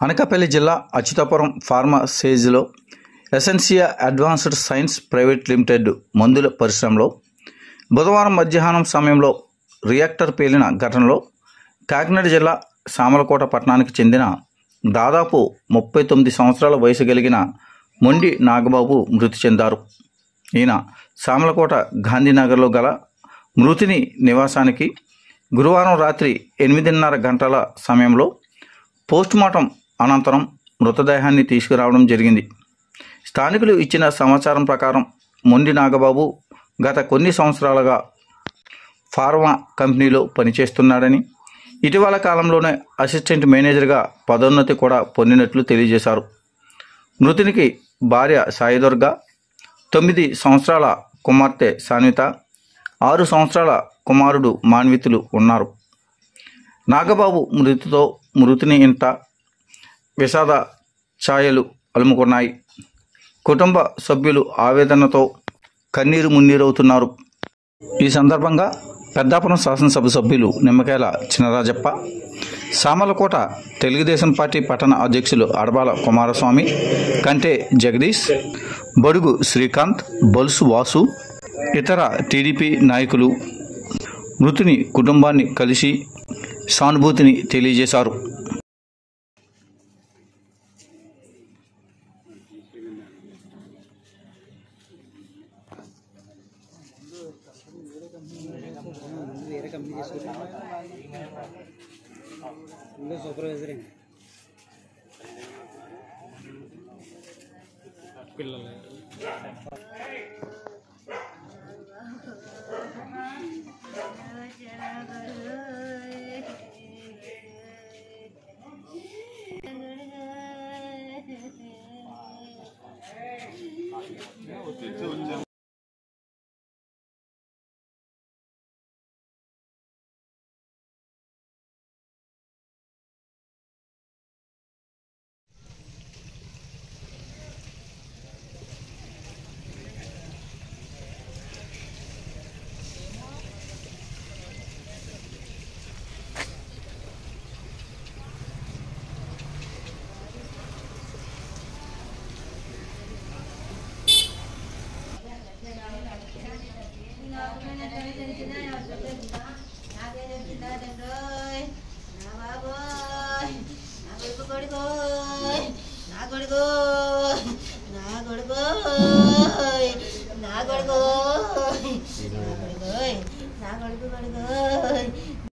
అనకాపల్లి జిల్లా అచ్యుతాపురం ఫార్మసేజ్లో Essentia advanced science private limited మందుల పరిశ్రమలో బుధవారం మధ్యాహ్నం సమయంలో రియాక్టర్ పేలిన ఘటనలో కాకినాడ జిల్లా సామలకోట పట్టణానికి చెందిన దాదాపు 39 సంవత్సరాల వయసు కలిగిన మొండి నాగబాబు మృతి చెందారు. ఈయన సామలకోట గాంధీనగర్లో గల మృతుని నివాసానికి గురువారం రాత్రి 8:30 గంటల సమయంలో పోస్టుమార్టం అనంతరం మృతదేహాన్ని తీసుకురావడం జరిగింది. స్థానికులు ఇచ్చిన సమాచారం ప్రకారం మొండి నాగబాబు గత కొన్ని సంవత్సరాలుగా ఫార్మా కంపెనీలో పనిచేస్తున్నాడని, ఇటీవల కాలంలోనే అసిస్టెంట్ మేనేజర్గా పదోన్నతి కూడా పొందినట్లు తెలియజేశారు. మృతునికి భార్య సాయిదుర్గ, 9 సంవత్సరాల కుమార్తె సాన్విత, 6 సంవత్సరాల కుమారుడు మాన్వితులు ఉన్నారు. నాగబాబు మృతితో మృతుని ఇంట విషాద ఛాయలు అలుముకున్నాయి. కుటుంబ సభ్యులు ఆవేదనతో కన్నీరు మున్నీరవుతున్నారు. ఈ సందర్భంగా పెద్దాపురం శాసనసభ సభ్యులు నిమ్మకాయల చినరాజప్ప, సామలకోట తెలుగుదేశం పార్టీ పట్టణ అధ్యక్షులు అడబాల కుమారస్వామి, కంటే జగదీష్, బడుగు శ్రీకాంత్, బొలుసు వాసు, ఇతర టీడీపీ నాయకులు మృతుని కుటుంబాన్ని కలిసి సానుభూతిని తెలియజేశారు. సూపర్వైజర్ పిల్లలు నా కొడుకు